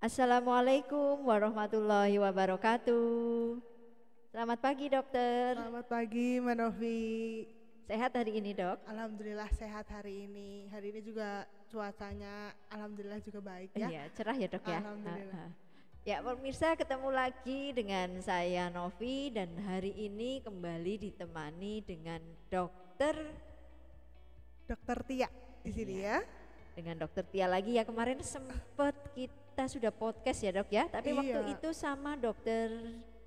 Assalamualaikum warahmatullahi wabarakatuh. Selamat pagi dokter. Selamat pagi, Mbak Novi. Sehat hari ini dok? Alhamdulillah sehat hari ini. Hari ini juga cuacanya alhamdulillah juga baik ya. Iya, cerah ya dok ya. Alhamdulillah. Ya pemirsa, ketemu lagi dengan saya Novi dan hari ini kembali ditemani dengan dokter Dokter Tia di sini Iya. ya. Dengan dokter Tia lagi ya. Kemarin sempat kita sudah podcast ya dok ya, tapi Iya. waktu itu sama dokter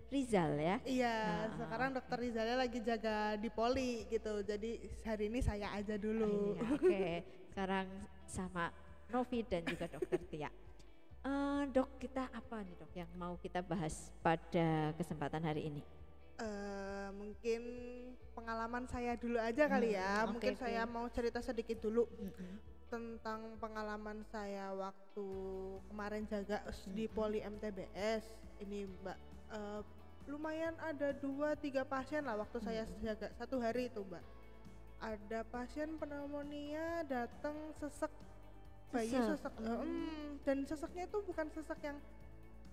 Rizal ya. Iya, Nah, sekarang Dokter Rizalnya lagi jaga di Poli gitu. Jadi hari ini saya aja dulu. Iya, oke. Sekarang sama Novi dan juga dokter Tia. Dok, kita apa nih dok yang mau kita bahas pada kesempatan hari ini? Mungkin pengalaman saya dulu aja kali ya. oke, Mungkin oke. saya mau cerita sedikit dulu Mm-mm. tentang pengalaman saya waktu kemarin jaga di Poli MTBS. Ini Mbak, lumayan ada 2-3 pasien lah waktu saya jaga satu hari itu Mbak. Ada pasien pneumonia datang sesek, bayi Sesek? sesek, dan seseknya itu bukan sesek yang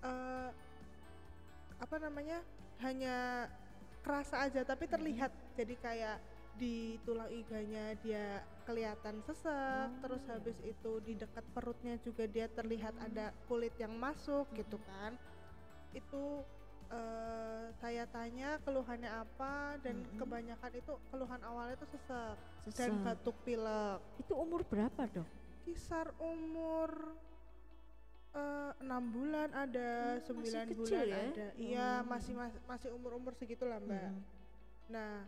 eh, apa namanya, hanya kerasa aja tapi terlihat. Jadi kayak di tulang iganya dia kelihatan sesek, terus habis itu di dekat perutnya juga dia terlihat ada kulit yang masuk gitu kan. Itu saya tanya keluhannya apa, dan kebanyakan itu keluhan awalnya itu sesek dan Sesek. batuk pilek. Itu umur berapa dok? Kisar umur 6 bulan ada, Masih 9 kecil bulan ya? ada. Iya, masih umur-umur segitulah Mbak. Nah,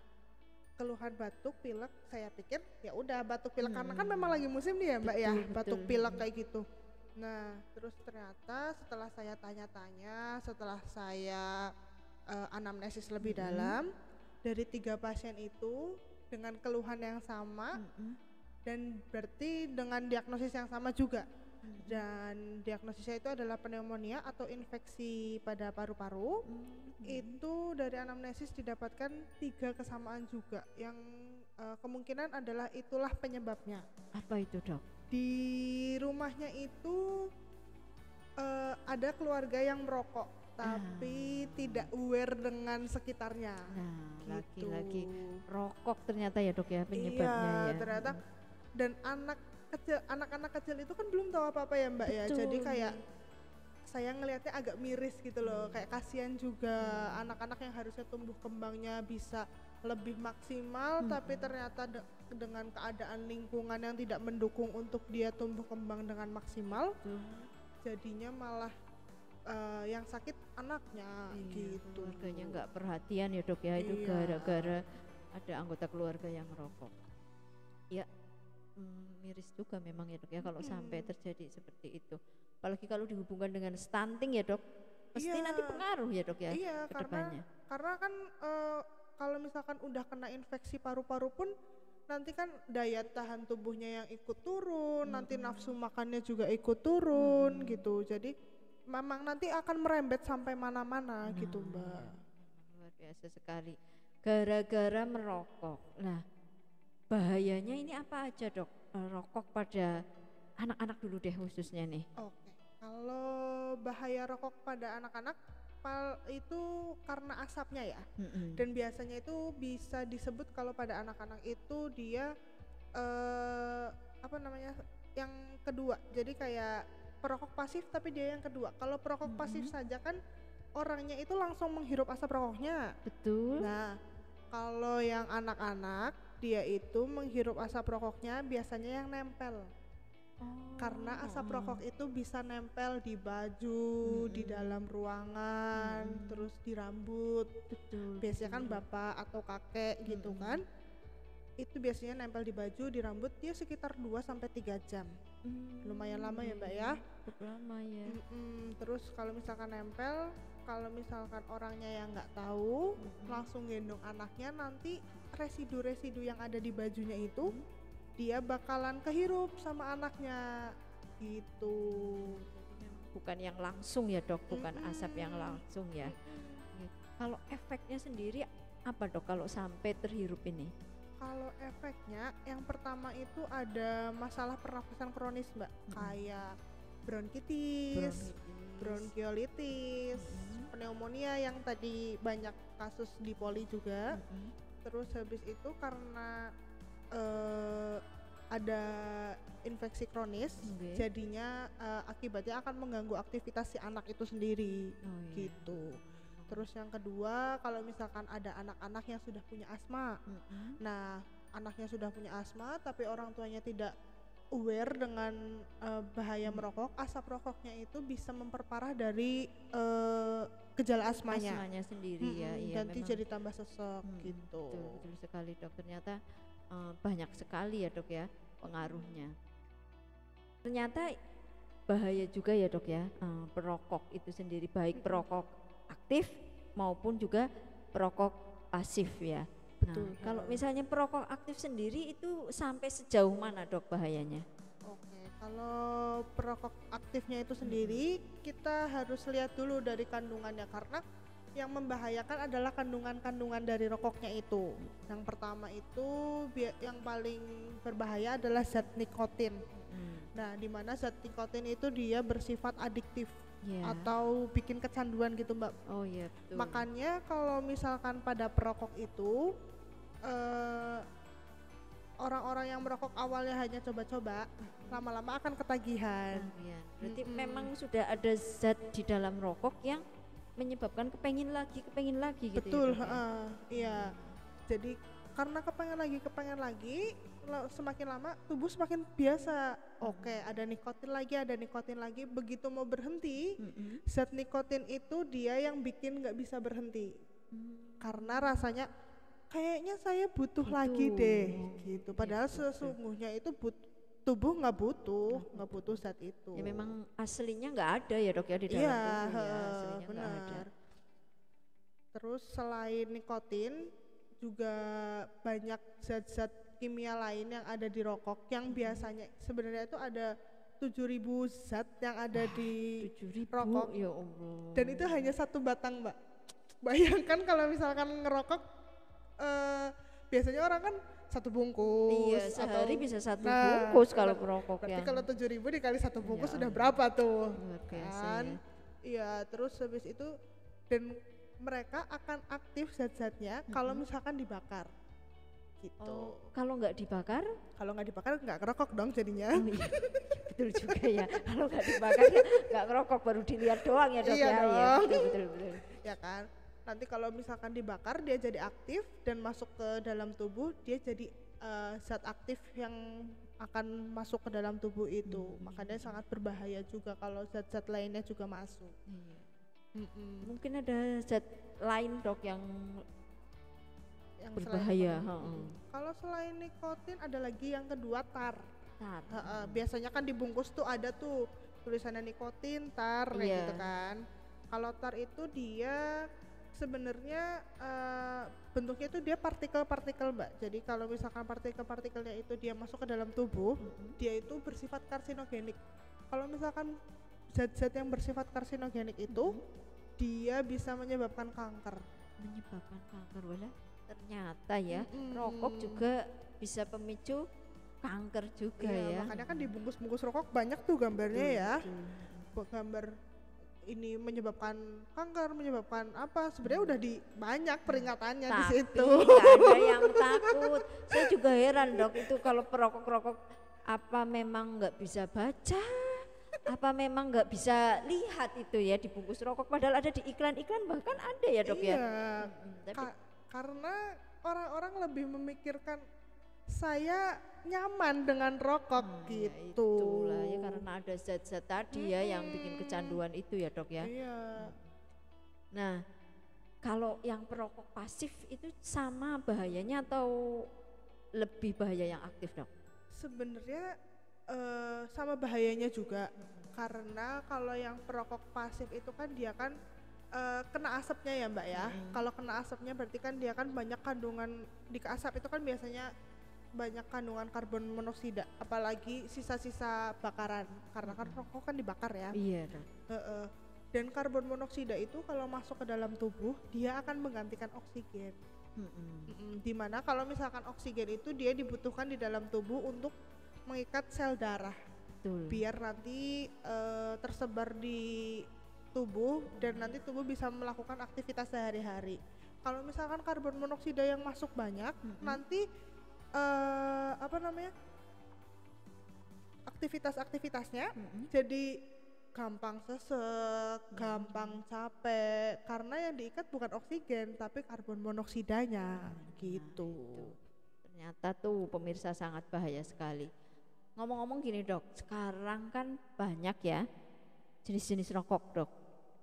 keluhan batuk pilek saya pikir ya udah batuk pilek karena kan memang lagi musim nih ya Mbak ya, Betul, batuk betul. pilek kayak gitu. Nah, terus ternyata setelah saya tanya-tanya, setelah saya anamnesis lebih dalam, dari 3 pasien itu dengan keluhan yang sama dan berarti dengan diagnosis yang sama juga. Dan diagnosisnya itu adalah pneumonia atau infeksi pada paru-paru. Itu dari anamnesis didapatkan 3 kesamaan juga yang kemungkinan adalah itulah penyebabnya. Apa itu dok? Di rumahnya itu ada keluarga yang merokok tapi tidak aware dengan sekitarnya. Nah, Gitu. lagi-lagi rokok ternyata ya dok ya penyebabnya Iya, ya. ternyata. Dan anak-anak kecil itu kan belum tahu apa-apa ya Mbak ya. Jadi Betul. kayak saya ngelihatnya agak miris gitu loh. Kayak kasihan juga anak-anak yang harusnya tumbuh kembangnya bisa lebih maksimal, tapi ternyata dengan keadaan lingkungan yang tidak mendukung untuk dia tumbuh kembang dengan maksimal, jadinya malah yang sakit anaknya Iya, gitu. keluarganya nggak perhatian ya dok ya, itu Iya. gara-gara ada anggota keluarga yang merokok. Ya, miris juga memang ya dok ya kalau sampai terjadi seperti itu. Apalagi kalau dihubungkan dengan stunting ya dok, pasti Iya. nanti pengaruh ya dok ya Iya, ke depannya. karena kan kalau misalkan udah kena infeksi paru-paru pun nanti kan daya tahan tubuhnya yang ikut turun, nanti nafsu makannya juga ikut turun gitu. Jadi memang nanti akan merembet sampai mana-mana gitu Mbak. Luar biasa sekali. Gara-gara merokok. Nah, bahayanya ini apa aja dok? Rokok pada anak-anak dulu deh khususnya nih. Oke, kalau bahaya rokok pada anak-anak itu karena asapnya ya. Dan biasanya itu bisa disebut kalau pada anak-anak itu dia apa namanya, yang kedua. Jadi kayak perokok pasif tapi dia yang kedua. Kalau perokok pasif saja kan orangnya itu langsung menghirup asap rokoknya. Betul. Nah, kalau yang anak-anak dia itu menghirup asap rokoknya biasanya yang nempel. Karena asap rokok itu bisa nempel di baju, di dalam ruangan, terus di rambut. Betul. Biasanya kan bapak atau kakek gitu kan. Itu biasanya nempel di baju, di rambut, dia sekitar 2-3 jam. Lumayan lama ya Mbak ya. Cukup lama ya. Terus kalau misalkan nempel, kalau misalkan orangnya yang nggak tahu, langsung gendong anaknya, nanti residu-residu yang ada di bajunya itu dia bakalan kehirup sama anaknya gitu. Bukan yang langsung ya dok, bukan asap yang langsung ya. Kalau efeknya sendiri apa dok kalau sampai terhirup ini? Kalau efeknya yang pertama itu ada masalah pernafasan kronis Mbak, kayak bronkitis, bronkiolitis, pneumonia yang tadi banyak kasus di Poli juga. Terus habis itu karena ada infeksi kronis, jadinya akibatnya akan mengganggu aktivitas si anak itu sendiri, gitu. Terus yang kedua, kalau misalkan ada anak-anak yang sudah punya asma, nah anaknya sudah punya asma tapi orang tuanya tidak aware dengan bahaya merokok, asap rokoknya itu bisa memperparah dari gejala asmanya sendiri ya. Iya, nanti jadi tambah sesek gitu. Betul sekali dok, ternyata banyak sekali ya dok ya pengaruhnya. Ternyata bahaya juga ya dok ya, perokok itu sendiri, baik perokok aktif maupun juga perokok pasif ya. Betul. Nah, kalau misalnya perokok aktif sendiri itu sampai sejauh mana dok bahayanya? Oke, kalau perokok aktifnya itu sendiri kita harus lihat dulu dari kandungannya, karena yang membahayakan adalah kandungan-kandungan dari rokoknya itu. Yang pertama itu yang paling berbahaya adalah zat nikotin. Nah, di mana zat nikotin itu dia bersifat adiktif atau bikin kecanduan gitu mbak. Oh iya betul. Makanya kalau misalkan pada perokok itu orang-orang yang merokok awalnya hanya coba-coba, lama-lama akan ketagihan. Berarti memang sudah ada zat di dalam rokok yang menyebabkan kepengin lagi gitu. Betul, iya. Jadi karena kepengen lagi, semakin lama tubuh semakin biasa. Oke, ada nikotin lagi. Begitu mau berhenti, zat nikotin itu dia yang bikin nggak bisa berhenti. Karena rasanya kayaknya saya butuh lagi deh, gitu. Padahal sesungguhnya itu tubuh nggak butuh zat itu. Ya memang aslinya nggak ada ya dok ya di dalam tubuh ya, aslinya nggak ada. Terus selain nikotin juga banyak zat-zat kimia lain yang ada di rokok yang biasanya sebenarnya itu ada 7.000 zat yang ada di 7.000 rokok. Ya Allah. Dan itu hanya satu batang mbak. Bayangkan kalau misalkan ngerokok biasanya orang kan satu bungkus. Iya, sehari bisa satu bungkus kalau perokok. Berarti kalau 7.000 dikali satu bungkus sudah berapa tuh? Luar biasa kan? ya. Iya, terus habis itu dan mereka akan aktif zat-zatnya kalau misalkan dibakar. Gitu. Kalau nggak dibakar? Kalau nggak dibakar nggak ngerokok dong jadinya. Oh, iya. Betul juga ya. Kalau nggak dibakar nggak ngerokok, baru dilihat doang ya dok. Iya ya. dong. Ya, betul. Ya kan. Nanti kalau misalkan dibakar dia jadi aktif dan masuk ke dalam tubuh, dia jadi zat aktif yang akan masuk ke dalam tubuh itu. Makanya sangat berbahaya juga kalau zat-zat lainnya juga masuk. Mungkin ada zat lain dok yang berbahaya. Kalau selain nikotin ada lagi yang kedua tar. Biasanya kan dibungkus tuh ada tuh tulisannya nikotin, tar kayak gitu kan. Kalau tar itu dia sebenarnya bentuknya itu dia partikel-partikel mbak. Jadi kalau misalkan partikel-partikelnya itu dia masuk ke dalam tubuh, dia itu bersifat karsinogenik. Kalau misalkan zat-zat yang bersifat karsinogenik itu dia bisa menyebabkan kanker. Wala ternyata ya rokok juga bisa pemicu kanker juga ya. Makanya kan di bungkus-bungkus rokok banyak tuh gambarnya ya. Gambar ini menyebabkan kanker, menyebabkan apa? Sebenarnya udah banyak peringatannya di situ. Tapi ada yang takut. Saya juga heran dok, itu kalau perokok-rokok apa memang nggak bisa baca? Apa memang nggak bisa lihat itu ya di bungkus rokok? Padahal ada di iklan-iklan, bahkan ada ya dok ya. Karena orang-orang lebih memikirkan saya nyaman dengan rokok gitu. Itulah ya, karena ada zat-zat tadi ya yang bikin kecanduan itu ya dok ya. Nah kalau yang perokok pasif itu sama bahayanya atau lebih bahaya yang aktif dok? Sebenarnya sama bahayanya juga, karena kalau yang perokok pasif itu kan dia kan kena asapnya ya mbak ya. Kalau kena asapnya berarti kan dia kan banyak kandungan di asap itu kan biasanya banyak kandungan karbon monoksida, apalagi sisa-sisa bakaran karena kan rokok kan dibakar ya. Iya. Dan karbon monoksida itu kalau masuk ke dalam tubuh dia akan menggantikan oksigen. Dimana kalau misalkan oksigen itu dia dibutuhkan di dalam tubuh untuk mengikat sel darah. Biar nanti tersebar di tubuh dan nanti tubuh bisa melakukan aktivitas sehari-hari. Kalau misalkan karbon monoksida yang masuk banyak, nanti apa namanya, aktivitasnya jadi gampang sesek, gampang capek, karena yang diikat bukan oksigen tapi karbon monoksidanya gitu. Itu. Ternyata tuh pemirsa sangat bahaya sekali. Ngomong-ngomong gini dok, sekarang kan banyak ya jenis-jenis rokok dok.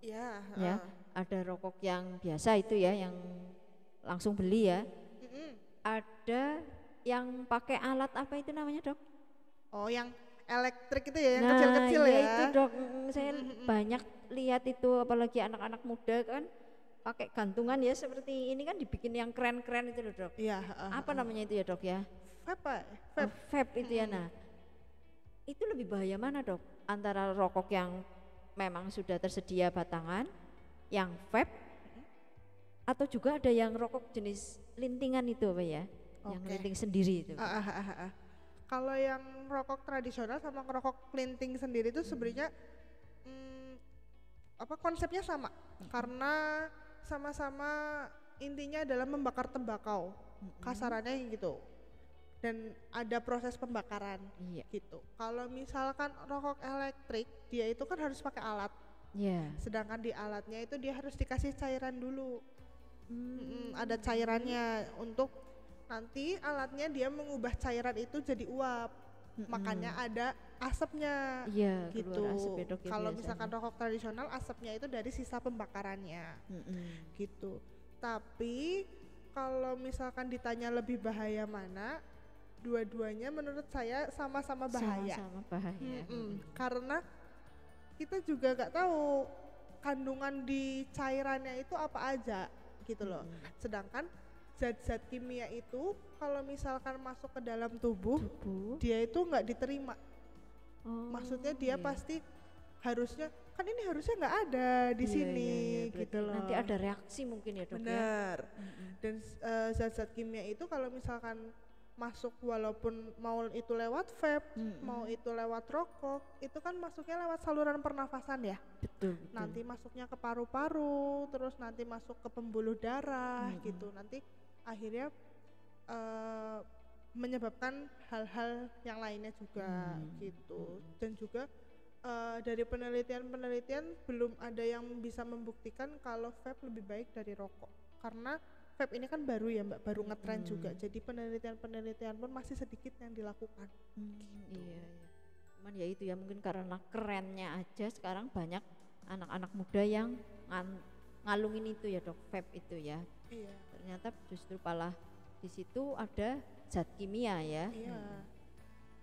Ya, Ya, ada rokok yang biasa itu ya, yang langsung beli ya. Ada yang pakai alat apa itu namanya dok? oh yang elektrik itu ya, yang Nah, kecil-kecil iya ya. itu dok, saya banyak lihat itu, apalagi anak-anak muda kan pakai gantungan ya seperti ini kan, dibikin yang keren-keren itu loh dok. Iya, Apa namanya itu ya dok ya? vape, Oh, vape itu ya. Nah, itu lebih bahaya mana dok? Antara rokok yang memang sudah tersedia batangan, yang vape, atau juga ada yang rokok jenis lintingan itu apa ya? Yang Oke. linting sendiri itu. Kalau yang rokok tradisional sama rokok klinting sendiri itu sebenarnya apa konsepnya sama, karena sama-sama intinya adalah membakar tembakau, kasarannya gitu, dan ada proses pembakaran Iya. gitu. Kalau misalkan rokok elektrik dia itu kan harus pakai alat, Iya. sedangkan di alatnya itu dia harus dikasih cairan dulu. Ada cairannya untuk nanti alatnya dia mengubah cairan itu jadi uap, makanya ada asapnya Iya, gitu. keluar asap ya dok ya Kalau biasanya. misalkan rokok tradisional asapnya itu dari sisa pembakarannya gitu. Tapi kalau misalkan ditanya lebih bahaya mana, dua-duanya menurut saya sama-sama bahaya. Sama-sama bahaya. Karena kita juga nggak tahu kandungan di cairannya itu apa aja gitu loh. Sedangkan zat-zat kimia itu kalau misalkan masuk ke dalam tubuh, dia itu nggak diterima. Oh, Maksudnya dia iya. pasti harusnya, kan ini harusnya nggak ada di Iya, sini iya, iya. gitu Berarti loh. nanti ada reaksi mungkin ya dok ya. Benar. Dan zat-zat kimia itu kalau misalkan masuk, walaupun mau itu lewat vape, mau itu lewat rokok, itu kan masuknya lewat saluran pernafasan ya. Betul. Nanti masuknya ke paru-paru, terus nanti masuk ke pembuluh darah gitu. Nanti akhirnya menyebabkan hal-hal yang lainnya juga gitu. Dan juga dari penelitian-penelitian belum ada yang bisa membuktikan kalau vape lebih baik dari rokok, karena vape ini kan baru ya mbak, baru ngetren juga, jadi penelitian-penelitian pun masih sedikit yang dilakukan. Iya, iya. Cuman ya itu ya, mungkin karena kerennya aja sekarang banyak anak-anak muda yang ngalungin itu ya dok, vape itu ya. Iya. Ternyata justru malah di situ ada zat kimia ya. Iya.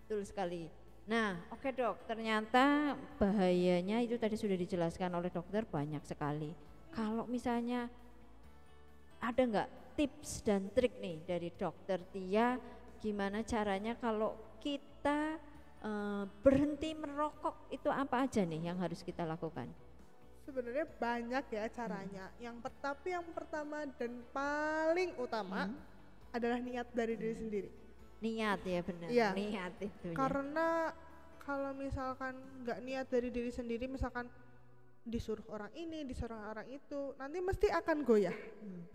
Betul sekali. Nah, oke dok, ternyata bahayanya itu tadi sudah dijelaskan oleh dokter banyak sekali. Kalau misalnya ada nggak tips dan trik nih dari dokter Tia, gimana caranya kalau kita berhenti merokok, itu apa aja nih yang harus kita lakukan? Sebenarnya banyak ya caranya. Tapi yang pertama dan paling utama adalah niat dari diri sendiri. Niat ya, benar. Iya. Niat itu ya. Karena kalau misalkan nggak niat dari diri sendiri, misalkan disuruh orang ini, disuruh orang itu, nanti mesti akan goyah.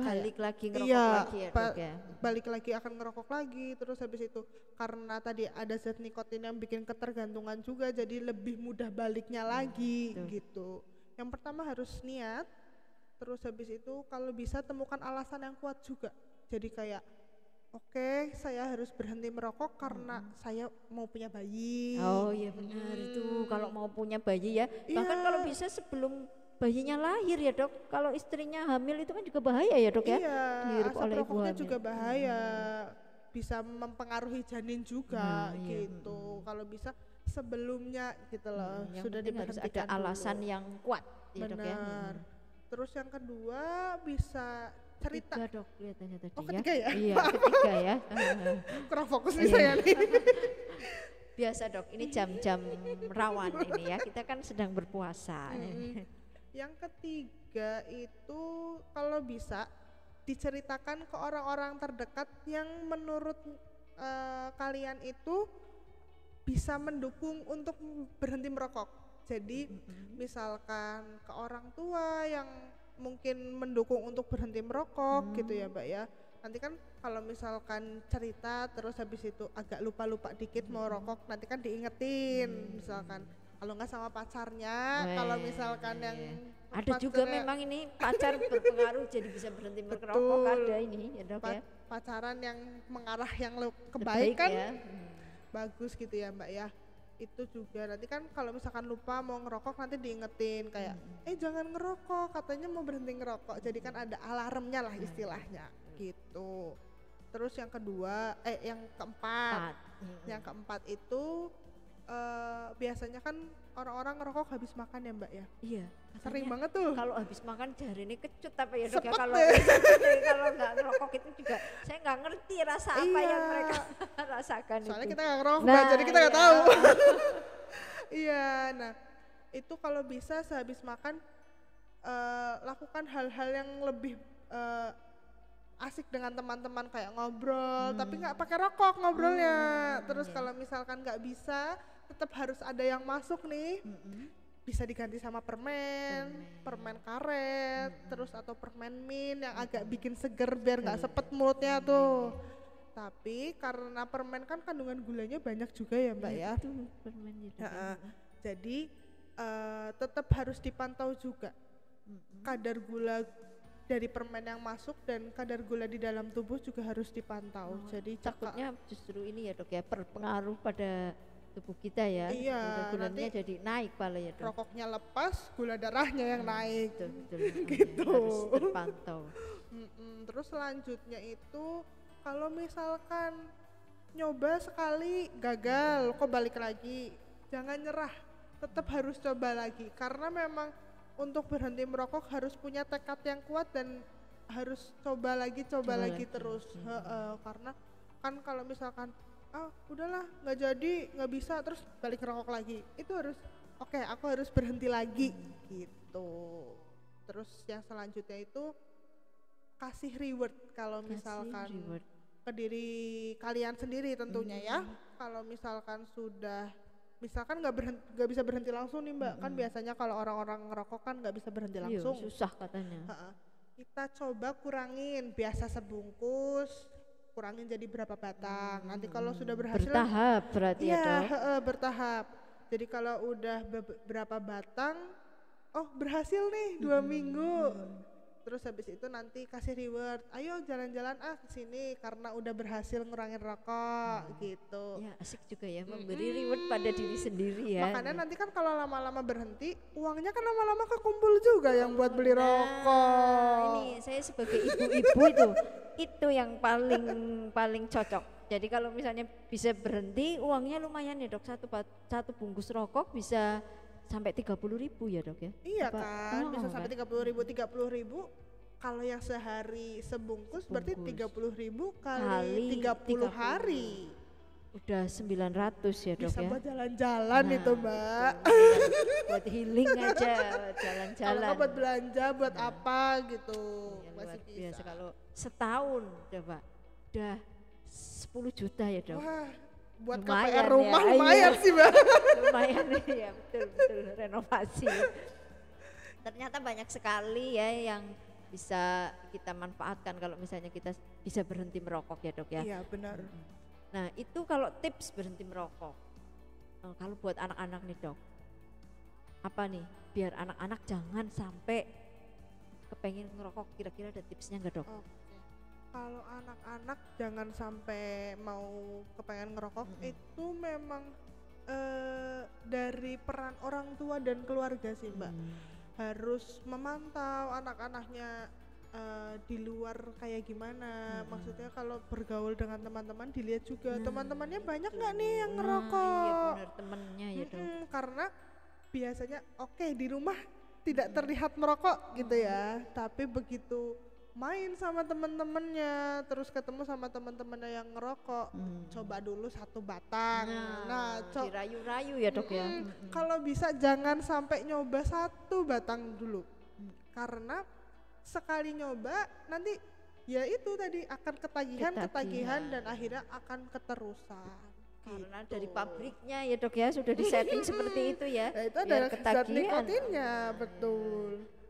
Balik lagi ngerokok Iya, lagi ya dok ya. balik lagi akan ngerokok lagi, terus habis itu karena tadi ada zat nikotin yang bikin ketergantungan juga, jadi lebih mudah baliknya lagi gitu. Yang pertama harus niat, terus habis itu kalau bisa temukan alasan yang kuat juga. Jadi kayak oke, saya harus berhenti merokok karena saya mau punya bayi. Oh iya benar itu, kalau mau punya bayi ya, bahkan Iya. kalau bisa sebelum bayinya lahir ya dok. Kalau istrinya hamil itu kan juga bahaya ya dok ya. Iya, Dihirup asap oleh ibu rokoknya hamil. juga bahaya, bisa mempengaruhi janin juga Nah, iya, gitu. Kalau bisa sebelumnya gitu loh, Yang sudah penting harus ada diberhentikan alasan dulu. yang kuat ya dok ya. Benar. Terus yang kedua bisa cerita. Tiga dok kelihatannya tadi Oh, ya. ketiga ya? Iya ketiga ya. Kurang fokus nih Iya. saya nih. Biasa dok, ini jam-jam rawan ini ya. Kita kan sedang berpuasa. Yang ketiga itu kalau bisa diceritakan ke orang-orang terdekat yang menurut kalian itu bisa mendukung untuk berhenti merokok. Jadi misalkan ke orang tua yang mungkin mendukung untuk berhenti merokok gitu ya Mbak ya. Nanti kan kalau misalkan cerita terus habis itu agak lupa-lupa dikit mau rokok, nanti kan diingetin misalkan. Kalau nggak sama pacarnya, kalau misalkan yang ada juga pacarnya- memang ini pacar berpengaruh jadi bisa berhenti merokok, Betul. ada ini ya dok ya. pacaran yang mengarah yang Baik kebaikan ya. bagus gitu ya Mbak ya. Itu juga nanti kan kalau misalkan lupa mau ngerokok nanti diingetin kayak jangan ngerokok, katanya mau berhenti ngerokok, jadi kan ada alarmnya lah istilahnya gitu. Terus yang kedua yang keempat yang keempat itu biasanya kan orang-orang ngerokok habis makan ya Mbak ya. Iya. Sering banget tuh. Kalau habis makan jari ini kecut apa ya dok ya, Sepet kalau deh. kalau nggak ngerokok itu juga saya nggak ngerti rasa apa yang mereka rasakan. Soalnya itu. kita nggak ngerokok Nah, Mbak, jadi kita nggak iya. tahu. Iya, nah itu kalau bisa sehabis makan lakukan hal-hal yang lebih asik dengan teman-teman kayak ngobrol, tapi nggak pakai rokok ngobrolnya. Terus kalau misalkan nggak bisa, tetap harus ada yang masuk nih. Bisa diganti sama permen karet, terus atau permen mint yang agak bikin seger biar nggak sepet mulutnya tuh. Tapi karena permen kan kandungan gulanya banyak juga ya Mbak ya. Itu permen gitu. Jadi tetap harus dipantau juga kadar gula dari permen yang masuk dan kadar gula di dalam tubuh juga harus dipantau. Jadi Takutnya justru ini ya dok ya, berpengaruh pada tubuh kita ya. Iya, Gulanya nanti jadi naik pala ya dok. rokoknya lepas, gula darahnya yang naik. Betul. Gitu. Harus terpantau. Terus selanjutnya itu kalau misalkan nyoba sekali gagal, kok balik lagi, jangan nyerah, tetap harus coba lagi karena memang untuk berhenti merokok harus punya tekad yang kuat dan harus coba lagi terus. Karena kan kalau misalkan udahlah nggak jadi, nggak bisa, terus balik ngerokok lagi, itu harus oke, aku harus berhenti lagi gitu. Terus yang selanjutnya itu kasih reward kalau misalkan reward ke diri kalian sendiri tentunya ya. Kalau misalkan sudah nggak bisa berhenti langsung nih Mbak, kan biasanya kalau orang-orang ngerokok kan nggak bisa berhenti langsung. Susah katanya. Kita coba kurangin, biasa sebungkus kurangin jadi berapa batang. Nanti kalau sudah berhasil Bertahap berarti ya dok. bertahap. Jadi kalau udah berapa batang, berhasil nih 2 minggu. Terus habis itu nanti kasih reward, ayo jalan-jalan kesini karena udah berhasil ngurangin rokok gitu. Ya asik juga ya, memberi reward pada diri sendiri ya. Makanya nanti kan kalau lama-lama berhenti, uangnya kan lama-lama kekumpul juga yang buat beli rokok. Ini saya sebagai ibu-ibu itu yang paling cocok. Jadi kalau misalnya bisa berhenti, uangnya lumayan ya dok, satu bungkus rokok bisa sampai 30.000 ya dok ya? Iya kan, bisa sampai 30.000. Kalau yang sehari sebungkus berarti 30.000 kali 30 hari. Udah 900 ya dok Bisa ya? buat jalan-jalan itu Mbak. Buat healing aja, jalan-jalan. Kalau buat belanja, buat apa gitu. Ya, Masih luar bisa. biasa kalau setahun coba udah 10 juta ya dok. Wah, buat Lumayan KPR rumah ya, lumayan iya. sih Mbak. Lumayan ya, betul renovasi. Ternyata banyak sekali ya yang bisa kita manfaatkan kalau misalnya kita bisa berhenti merokok ya dok ya. Iya benar. Nah itu kalau tips berhenti merokok. Kalau buat anak-anak nih dok, apa nih biar anak-anak jangan sampai kepengen ngerokok, kira-kira ada tipsnya nggak dok? Oke. Kalau anak-anak jangan sampai mau kepengen ngerokok, itu memang dari peran orang tua dan keluarga sih Mbak. Harus memantau anak-anaknya di luar kayak gimana. Maksudnya kalau bergaul dengan teman-teman dilihat juga teman-temannya banyak nggak nih yang ngerokok. Iya benar, temennya ya dok. Karena biasanya di rumah tidak terlihat merokok gitu ya, tapi begitu main sama teman-temannya, terus ketemu sama teman-temannya yang ngerokok, coba dulu 1 batang. Nah, dirayu-rayu ya dok ya. Kalau bisa jangan sampai nyoba 1 batang dulu, karena sekali nyoba nanti ya itu tadi akan ketagihan dan akhirnya akan keterusan. Karena Gitu. dari pabriknya ya dok ya sudah disetting seperti itu ya. Nah, itu biar adalah zat ketagihan. nikotinnya, betul.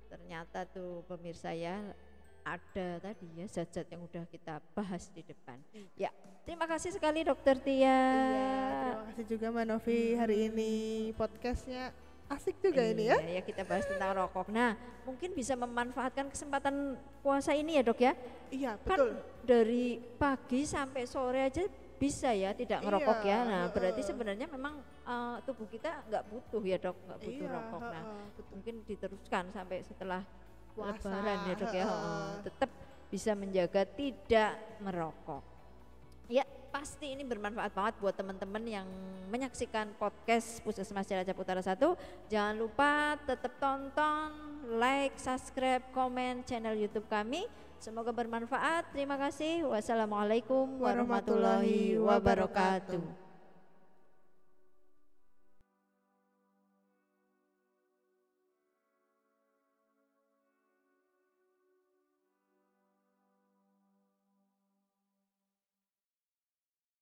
Ternyata tuh pemirsa ya ada tadi ya zat-zat yang udah kita bahas di depan. Ya, terima kasih sekali Dokter Tia. Iya, terima kasih juga Mbak Novi hari ini podcastnya asik juga ini ya. Iya, ya kita bahas tentang rokok. Nah, mungkin bisa memanfaatkan kesempatan puasa ini ya dok ya. Iya, Kan betul. dari pagi sampai sore aja bisa ya tidak ngerokok Iya, ya. Nah, berarti heeh. sebenarnya memang tubuh kita nggak butuh ya dok, nggak butuh Iya, rokok. Nah, heeh, betul. mungkin diteruskan sampai setelah Puasa, Lebaran ya dok ya. heeh. Tetap bisa menjaga tidak merokok. Ya, pasti ini bermanfaat banget buat teman-teman yang menyaksikan podcast Puskesmas Cilacap Utara 1. Jangan lupa tetap tonton, like, subscribe, komen channel YouTube kami. Semoga bermanfaat. Terima kasih. Wassalamualaikum warahmatullahi wabarakatuh.